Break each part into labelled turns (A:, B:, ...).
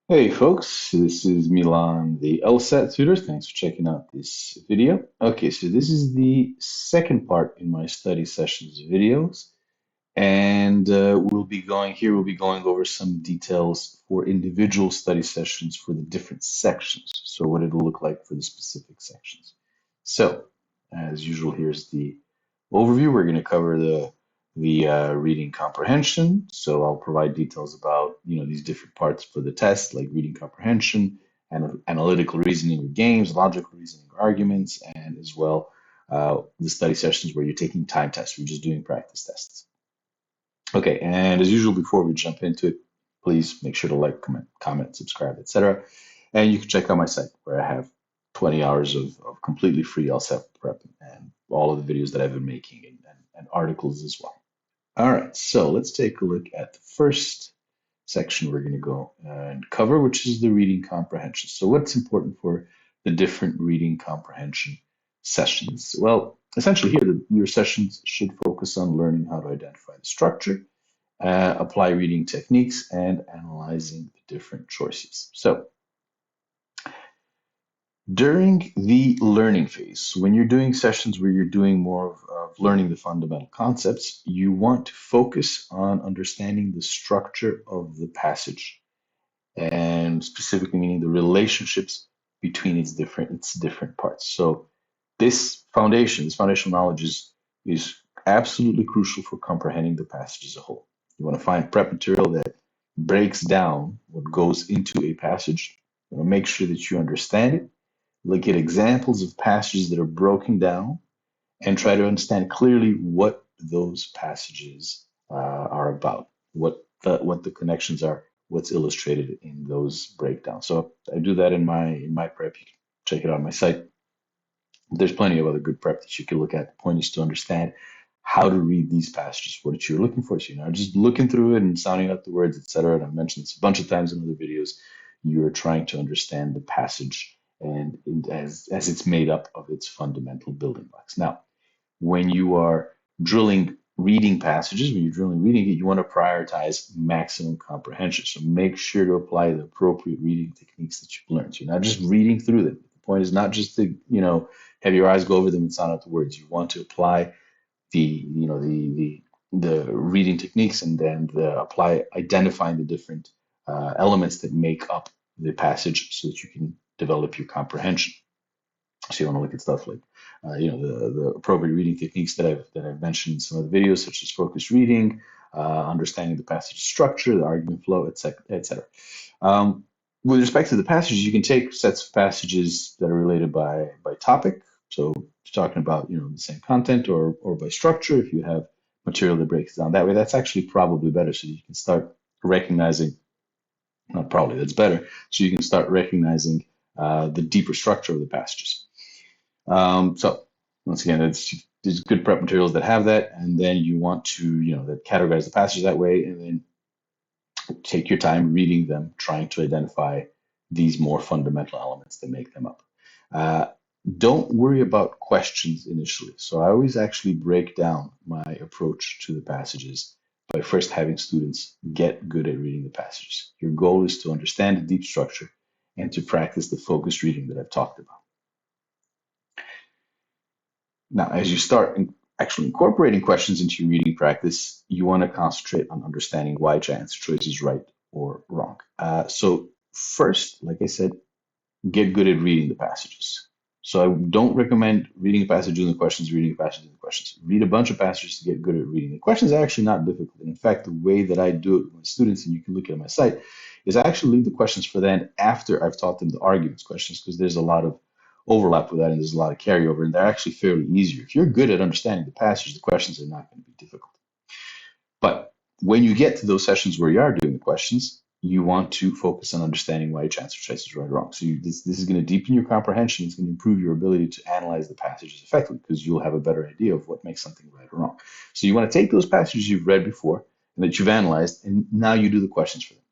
A: Hey folks, this is Milan, the LSAT tutor. Thanks for checking out this video. Okay, so this is the second part in my study sessions videos, and we'll be going over some details for individual study sessions for the different sections. So what it'll look like for the specific sections. So, as usual, here's the overview. We're going to cover the reading comprehension. So I'll provide details about these different parts for the test, like reading comprehension and analytical reasoning with games, logical reasoning with arguments, and as well the study sessions where you're taking time tests. We're just doing practice tests. Okay, and as usual, before we jump into it, please make sure to like, comment, subscribe, etc. And you can check out my site where I have 20 hours of completely free LSAT prep and all of the videos that I've been making and articles as well. All right, so let's take a look at the first section we're going to go and cover, which is the reading comprehension. So, what's important for the different reading comprehension sessions? Well, essentially, here, your sessions should focus on learning how to identify the structure, apply reading techniques, and analyzing the different choices. So, during the learning phase, when you're doing sessions where you're doing more of learning the fundamental concepts, you want to focus on understanding the structure of the passage and specifically meaning the relationships between its different parts. So this foundational knowledge is absolutely crucial for comprehending the passage as a whole. You want to find prep material that breaks down what goes into a passage. You want to make sure that you understand it, look at examples of passages that are broken down, and try to understand clearly what those passages are about, what the connections are, what's illustrated in those breakdowns. So I do that in my prep. You can check it out on my site. There's plenty of other good prep that you can look at. The point is to understand how to read these passages, what you're looking for. So you're not just looking through it and sounding out the words, etc. And I've mentioned this a bunch of times in other videos. You're trying to understand the passage and as it's made up of its fundamental building blocks. Now, when you are drilling reading passages, when you're drilling reading it, you want to prioritize maximum comprehension. So make sure to apply the appropriate reading techniques that you've learned. So you're not just reading through them. The point is not just to, have your eyes go over them and sound out the words. You want to apply the reading techniques and then apply identifying the different elements that make up the passage so that you can develop your comprehension. So you want to look at stuff like, the appropriate reading techniques that I've mentioned in some of the videos, such as focused reading, understanding the passage structure, the argument flow, etc., etc. With respect to the passages, you can take sets of passages that are related by topic. So if you're talking about the same content or by structure, if you have material that breaks down that way, that's actually probably better. So you can start recognizing, not probably, that's better. So you can start recognizing the deeper structure of the passages. So once again, there's good prep materials that have that, and then you want to, that categorize the passage that way, and then take your time reading them, trying to identify these more fundamental elements that make them up. Uh, don't worry about questions initially. So I always actually break down my approach to the passages by first having students get good at reading the passages. Your goal is to understand the deep structure and to practice the focused reading that I've talked about. Now, as you start actually incorporating questions into your reading practice, you want to concentrate on understanding why your answer choice is right or wrong. So first, like I said, get good at reading the passages. So I don't recommend reading a passage, doing the questions, reading a passage, doing the questions. Read a bunch of passages to get good at reading. The questions are actually not difficult. And in fact, the way that I do it with my students, and you can look at my site, is I actually leave the questions for then after I've taught them the arguments questions, because there's a lot of overlap with that and there's a lot of carryover, and they're actually fairly easier. If you're good at understanding the passage, the questions are not going to be difficult. But when you get to those sessions where you are doing the questions, you want to focus on understanding why each answer choice is right or wrong. So this is going to deepen your comprehension. It's going to improve your ability to analyze the passages effectively because you'll have a better idea of what makes something right or wrong. So you want to take those passages you've read before and that you've analyzed, and now you do the questions for them.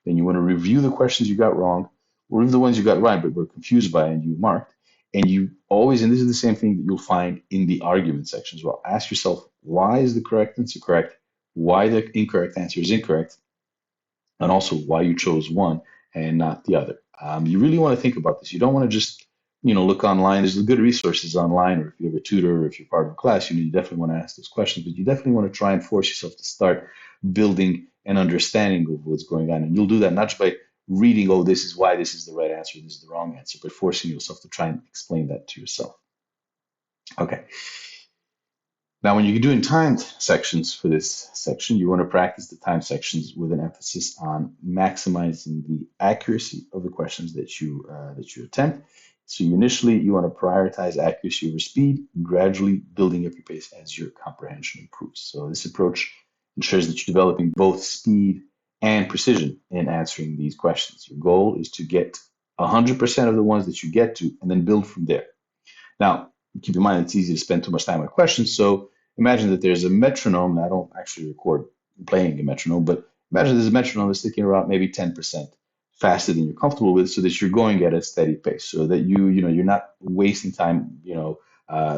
A: Then you want to review the questions you got wrong, or even the ones you got right but were confused by and you marked. And you always, and this is the same thing that you'll find in the argument section as well. Ask yourself, why is the correct answer correct? Why the incorrect answer is incorrect? And also why you chose one and not the other. You really want to think about this. You don't want to just, look online. There's good resources online, or if you have a tutor, or if you're part of a class, you definitely want to ask those questions, but you definitely want to try and force yourself to start building an understanding of what's going on. And you'll do that not just by reading, oh, this is why this is the right answer, this is the wrong answer, but forcing yourself to try and explain that to yourself. Okay. Now, when you're doing timed sections for this section, you want to practice the timed sections with an emphasis on maximizing the accuracy of the questions that you attempt. So you want to prioritize accuracy over speed, gradually building up your pace as your comprehension improves. So this approach ensures that you're developing both speed and precision in answering these questions. Your goal is to get 100% of the ones that you get to, and then build from there. Now, keep in mind it's easy to spend too much time on questions. So imagine that there's a metronome. I don't actually record playing a metronome, but imagine there's a metronome that's sticking around maybe 10% faster than you're comfortable with, so that you're going at a steady pace, so that you're not wasting time,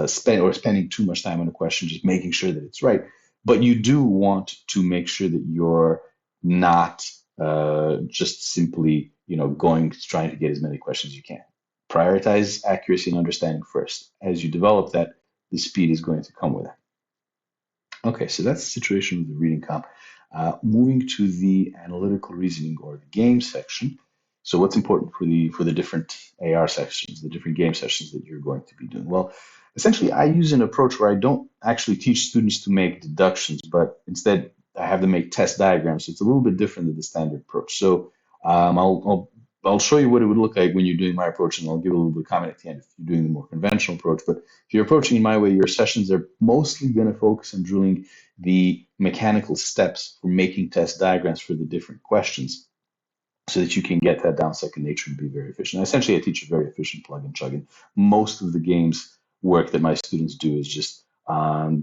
A: spending too much time on a question, just making sure that it's right. But you do want to make sure that you're not just simply, going trying to get as many questions as you can. Prioritize accuracy and understanding first. As you develop that, the speed is going to come with it. Okay, so that's the situation with the reading comp. Moving to the analytical reasoning or the game section. So what's important for the different AR sections, the different game sessions that you're going to be doing? Well, essentially, I use an approach where I don't actually teach students to make deductions, but instead I have them make test diagrams. So it's a little bit different than the standard approach. So I'll show you what it would look like when you're doing my approach, and I'll give a little bit of comment at the end if you're doing the more conventional approach. But if you're approaching in my way, your sessions are mostly going to focus on drilling the mechanical steps for making test diagrams for the different questions, so that you can get that down second nature and be very efficient. Essentially, I teach a very efficient plug and chugging. Most of the games work that my students do is just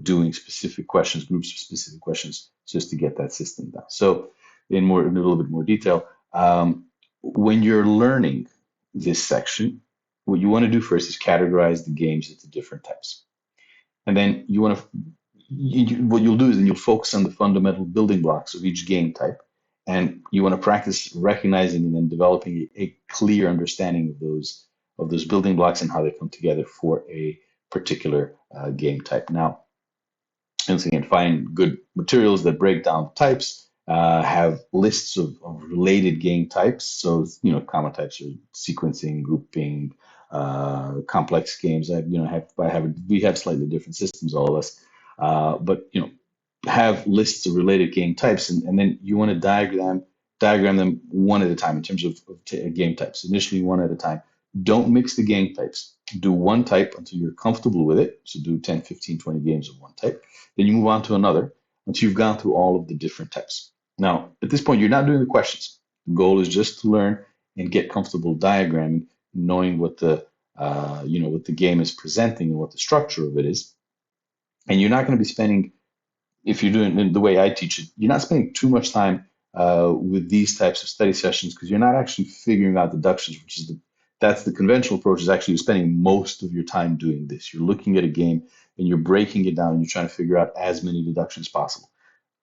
A: doing specific questions, groups of specific questions, just to get that system down. So, in a little bit more detail, when you're learning this section, what you want to do first is categorize the games into different types. And then what you'll do is then you'll focus on the fundamental building blocks of each game type. And you want to practice recognizing and then developing a clear understanding of those building blocks and how they come together for a particular game type. Now, once again, find good materials that break down types, have lists of related game types. So, common types are sequencing, grouping, complex games. We have slightly different systems, all of us. But, have lists of related game types, and then you want to diagram them one at a time in terms of game types. Initially, one at a time. Don't mix the game types. Do one type until you're comfortable with it. So do 10, 15, 20 games of one type. Then you move on to another until you've gone through all of the different types. Now, at this point, you're not doing the questions. The goal is just to learn and get comfortable diagramming, knowing what the game is presenting and what the structure of it is. And you're not going to be spending, if you're doing it the way I teach it, you're not spending too much time with these types of study sessions, because you're not actually figuring out deductions, that's the conventional approach, is actually spending most of your time doing this. You're looking at a game and you're breaking it down and you're trying to figure out as many deductions as possible.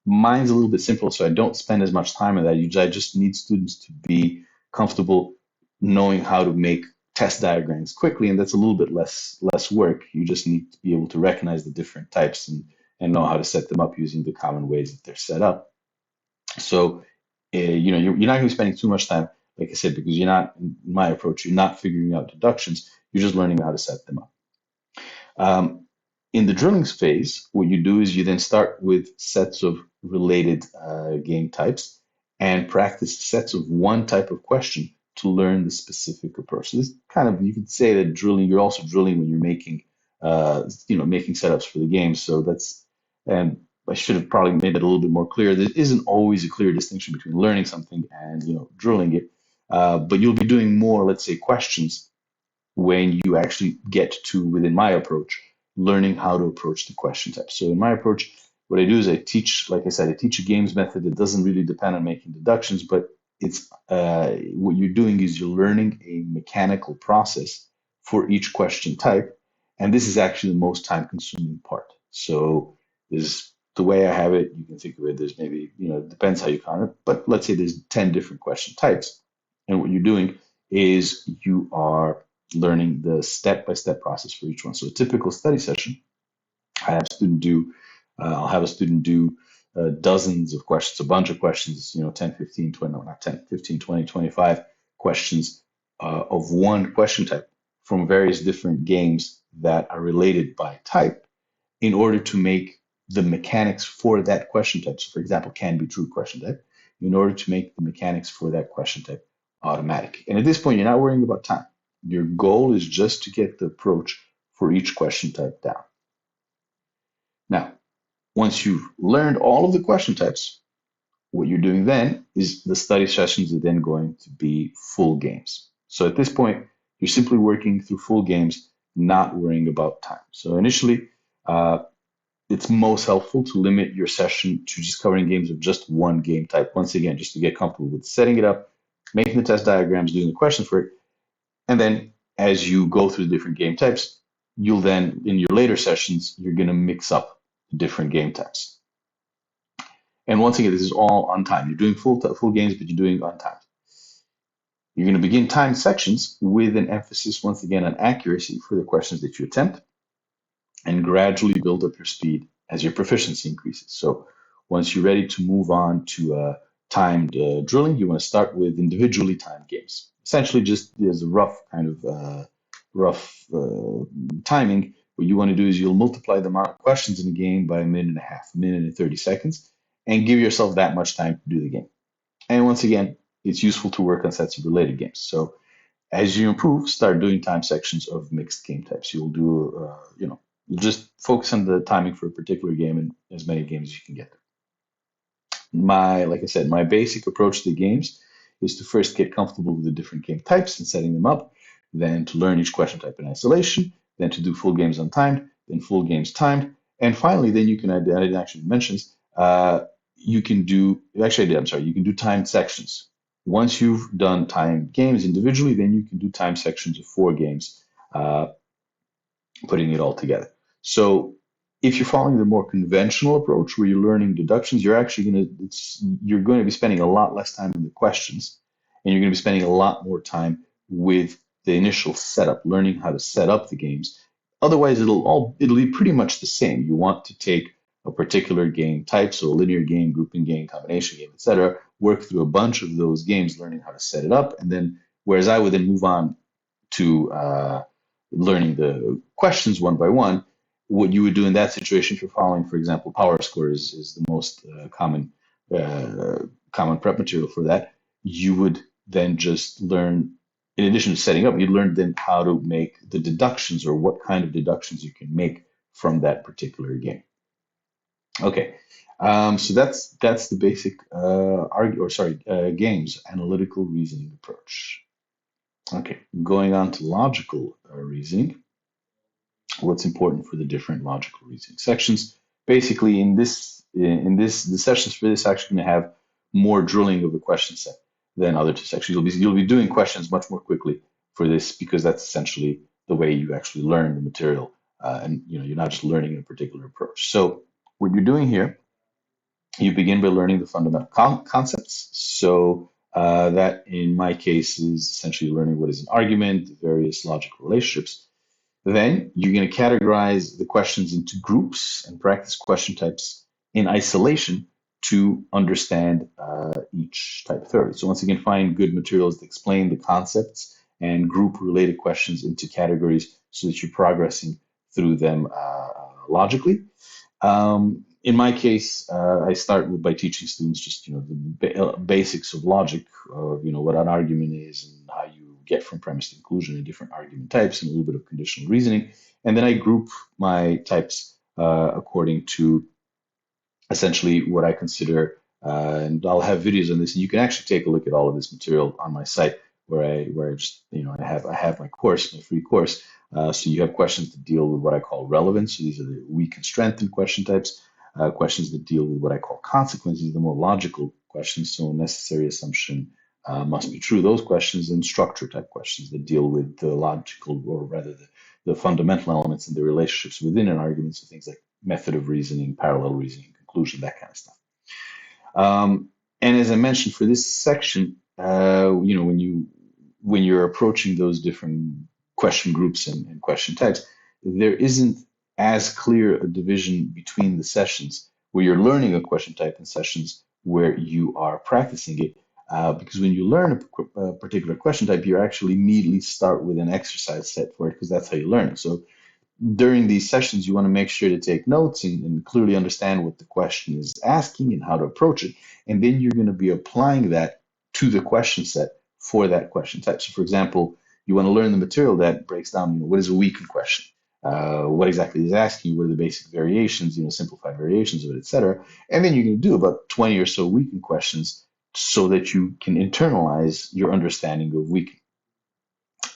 A: Mine's a little bit simpler, so I don't spend as much time on that. I just need students to be comfortable knowing how to make test diagrams quickly, and that's a little bit less work. You just need to be able to recognize the different types and know how to set them up using the common ways that they're set up. So, you're not going to be spending too much time, like I said, because in my approach, you're not figuring out deductions. You're just learning how to set them up. Um, in the drilling phase, what you do is you then start with sets of related game types and practice sets of one type of question to learn the specific approach. So this kind of, you could say that drilling, you're also drilling when you're making setups for the game. So and I should have probably made that a little bit more clear. There isn't always a clear distinction between learning something and, drilling it. But you'll be doing more, let's say, questions when you actually get to, within my approach, learning how to approach the question type. So in my approach, what I do is I teach, like I said, I teach a games method that doesn't really depend on making deductions, but it's what you're doing is you're learning a mechanical process for each question type, and this is actually the most time-consuming part. So there's the way I have it. You can think of it. There's maybe, it depends how you count it, but let's say there's 10 different question types. And what you're doing is you are learning the step-by-step process for each one. So a typical study session, I'll have a student do dozens of questions, a bunch of questions, 10, 15, 20, no, not 10, 15, 20, 25 questions of one question type from various different games that are related by type in order to make the mechanics for that question type. So, for example, can be true question type, in order to make the mechanics for that question type automatic. And at this point, you're not worrying about time. Your goal is just to get the approach for each question type down. Now, once you've learned all of the question types, what you're doing then is the study sessions are then going to be full games. So at this point, you're simply working through full games, not worrying about time. So initially, uh, it's most helpful to limit your session to just covering games of just one game type. Once again, just to get comfortable with setting it up, making the test diagrams, doing the questions for it, and then as you go through the different game types, you'll then, in your later sessions, you're going to mix up the different game types. And once again, this is all on time. You're doing full games, but you're doing it on time. You're going to begin timed sections with an emphasis, once again, on accuracy for the questions that you attempt, and gradually build up your speed as your proficiency increases. So once you're ready to move on to timed drilling, you want to start with individually timed games. Essentially, just as a rough timing. What you want to do is you'll multiply the amount of questions in the game by a minute and a half, a minute and 30 seconds, and give yourself that much time to do the game. And once again, it's useful to work on sets of related games. So as you improve, start doing time sections of mixed game types. You'll do, you'll just focus on the timing for a particular game and as many games as you can get. Like I said, my basic approach to the games is to first get comfortable with the different game types and setting them up, then to learn each question type in isolation, then to do full games untimed, then full games timed, and finally, then you can, I didn't actually mention, you can do, actually I did, I'm sorry, you can do timed sections. Once you've done timed games individually, then you can do timed sections of 4 games, uh, putting it all together. So if you're following the more conventional approach where you're learning deductions, you're going to be spending a lot less time in the questions, and you're going to be spending a lot more time with the initial setup, learning how to set up the games. Otherwise, it'll be pretty much the same. You want to take a particular game type, so a linear game, grouping game, combination game, etc., work through a bunch of those games, learning how to set it up, and then whereas I would then move on to learning the questions one by one. What you would do in that situation, if you're following, for example, Power Score is the most uh, common prep material for that. You would then just learn, in addition to setting up, you'd learn then how to make the deductions or what kind of deductions you can make from that particular game. Okay, so that's the basic games analytical reasoning approach. Okay, going on to logical reasoning. What's important for the different logical reasoning sections? Basically, the sessions for this actually going to have more drilling of the question set than other 2 sections. You'll be doing questions much more quickly for this because that's essentially the way you actually learn the material, and you're not just learning a particular approach. So what you're doing here, you begin by learning the fundamental concepts. So that, in my case, is essentially learning what is an argument, the various logical relationships. Then you're going to categorize the questions into groups and practice question types in isolation to understand each type thoroughly. So once again, find good materials that explain the concepts and group related questions into categories so that you're progressing through them logically. In my case, I start by teaching students just the basics of logic, of what an argument is and how you get from premise to conclusion in different argument types, and a little bit of conditional reasoning. And then I group my types according to essentially what I consider, and I'll have videos on this, and you can actually take a look at all of this material on my site where I just I have my course, my free course. So you have questions that deal with what I call relevance. So these are the weak and strengthened question types. Questions that deal with what I call consequences, the more logical questions. So necessary assumption must be true. Those questions, and structure type questions that deal with the logical, or rather the fundamental elements and the relationships within an argument. So things like method of reasoning, parallel reasoning, conclusion, that kind of stuff. And as I mentioned, for this section, when you're approaching those different question groups and question types, there isn't as clear a division between the sessions where you're learning a question type and sessions where you are practicing it. Because when you learn a particular question type, you actually immediately start with an exercise set for it because that's how you learn it. So during these sessions, you want to make sure to take notes and clearly understand what the question is asking and how to approach it. And then you're going to be applying that to the question set for that question type. So, for example, you want to learn the material that breaks down, what is a weakened question? What exactly is asking? What are the basic variations, simplified variations of it, et cetera. And then you're going to do about 20 or so weakened questions so that you can internalize your understanding of weakened.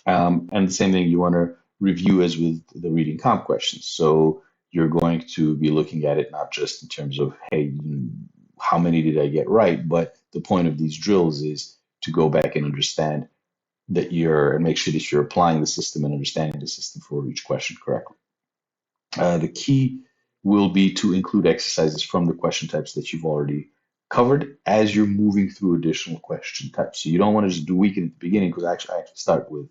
A: And the same thing you want to review as with the reading comp questions. So you're going to be looking at it not just in terms of, hey, how many did I get right? But the point of these drills is to go back and understand that and make sure that you're applying the system and understanding the system for each question correctly. The key will be to include exercises from the question types that you've already covered as you're moving through additional question types. So you don't want to just do weaken at the beginning because I actually start with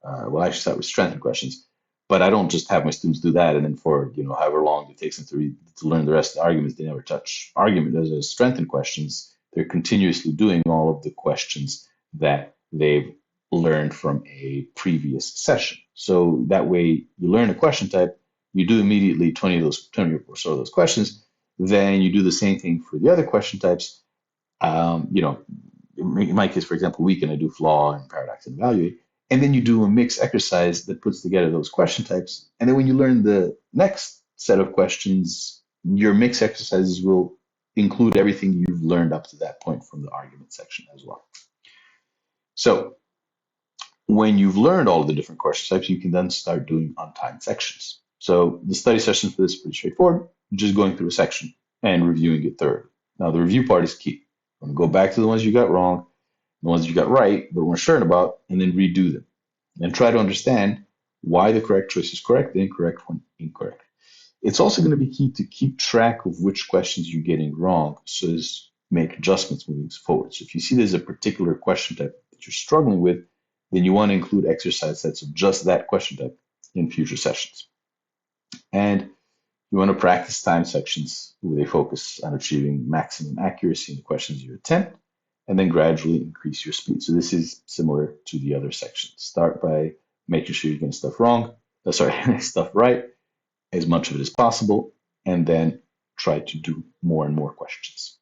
A: I actually start with strength questions, but I don't just have my students do that and then for however long it takes them to learn the rest of the arguments, they never touch argument. There's a strength questions. They're continuously doing all of the questions that they've learned from a previous session. So that way you learn a question type, you do immediately 20 or so of those questions, then you do the same thing for the other question types. Um, you know, in my case, for example, weekend, I do flaw and paradox and evaluate. And then you do a mixed exercise that puts together those question types. And then when you learn the next set of questions, your mixed exercises will include everything you've learned up to that point from the argument section as well. So when you've learned all of the different question types, you can then start doing untimed sections. So the study sessions for this is pretty straightforward. You're just going through a section and reviewing it thoroughly. Now, the review part is key. I'm going to go back to the ones you got wrong, the ones you got right, but weren't sure about, and then redo them. And try to understand why the correct choice is correct, the incorrect one incorrect. It's also going to be key to keep track of which questions you're getting wrong so as make adjustments moving forward. So if you see there's a particular question type that you're struggling with, then you want to include exercise sets of just that question type in future sessions. And you want to practice time sections where they focus on achieving maximum accuracy in the questions you attempt, and then gradually increase your speed. So this is similar to the other sections. Start by making sure you're getting stuff wrong, stuff right, as much of it as possible, and then try to do more and more questions.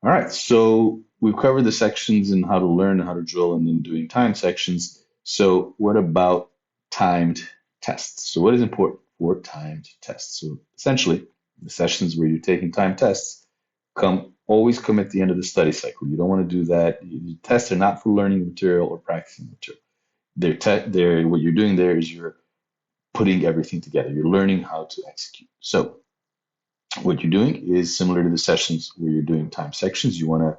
A: All right, so we've covered the sections and how to learn, how to drill, and then doing time sections. So what about timed tests? So what is important for timed tests? So essentially, the sessions where you're taking time tests always come at the end of the study cycle. You don't want to do that. The tests are not for learning material or practicing material. What you're doing there is you're putting everything together. You're learning how to execute. So what you're doing is similar to the sessions where you're doing time sections. You want to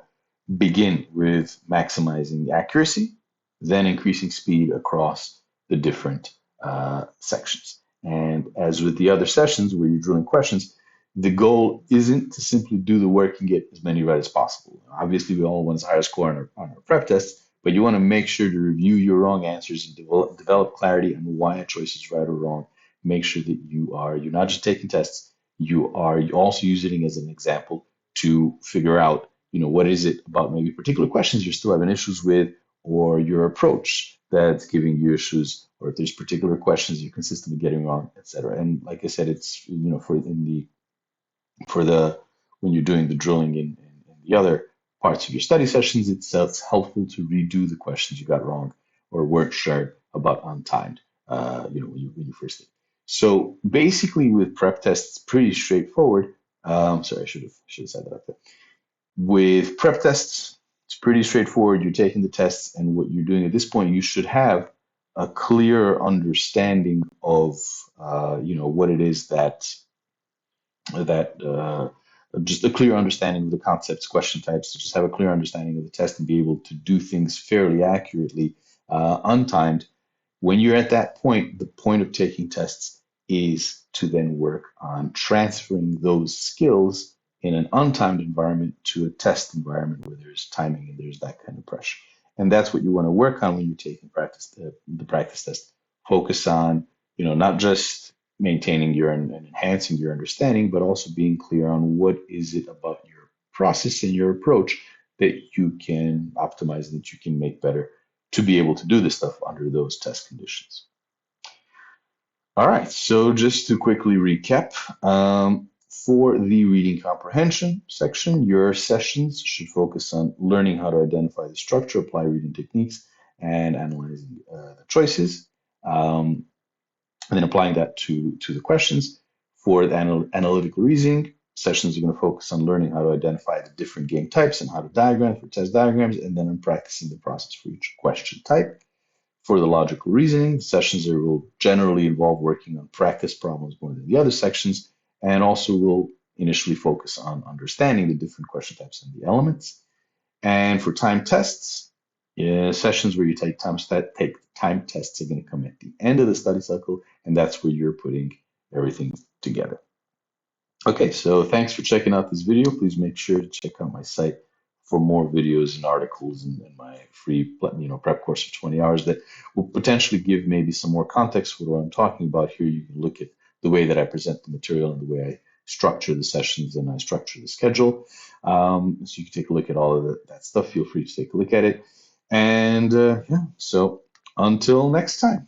A: begin with maximizing accuracy, then increasing speed across the different sections. And as with the other sessions where you're drilling questions, the goal isn't to simply do the work and get as many right as possible. Obviously, we all want the highest score on our prep tests, but you want to make sure to review your wrong answers and develop clarity on why a choice is right or wrong. Make sure that you're not just taking tests, you also using it as an example to figure out, what is it about maybe particular questions you're still having issues with, or your approach that's giving you issues, or if there's particular questions you're consistently getting wrong, etc. And like I said, it's for the when you're doing the drilling in the other parts of your study sessions, it's helpful to redo the questions you got wrong or weren't sure about untimed, when you first did. So basically, with prep tests, pretty straightforward. Sorry, I should have said that up there. With prep tests, it's pretty straightforward. You're taking the tests, and what you're doing at this point, you should have a clear understanding of, what it is that just a clear understanding of the concepts, question types, to just have a clear understanding of the test and be able to do things fairly accurately, untimed. When you're at that point, the point of taking tests is to then work on transferring those skills in an untimed environment to a test environment where there's timing and there's that kind of pressure. And that's what you want to work on when you're taking the practice test. Focus on, not just maintaining your and enhancing your understanding, but also being clear on what is it about your process and your approach that you can optimize, that you can make better to be able to do this stuff under those test conditions. All right, so just to quickly recap, for the reading comprehension section, your sessions should focus on learning how to identify the structure, apply reading techniques, and analyzing the choices, and then applying that to the questions. For the analytical reasoning, sessions are going to focus on learning how to identify the different game types and how to diagram for test diagrams, and then on practicing the process for each question type. For the logical reasoning, sessions will generally involve working on practice problems more than the other sections, and also will initially focus on understanding the different question types and the elements. And for time tests, sessions where you take time tests are going to come at the end of the study cycle, and that's where you're putting everything together. Okay, so thanks for checking out this video. Please make sure to check out my site for more videos and articles and my free, prep course of 20 hours that will potentially give maybe some more context for what I'm talking about here. You can look at the way that I present the material and the way I structure the sessions and I structure the schedule. So you can take a look at all of that stuff. Feel free to take a look at it. And yeah, so until next time.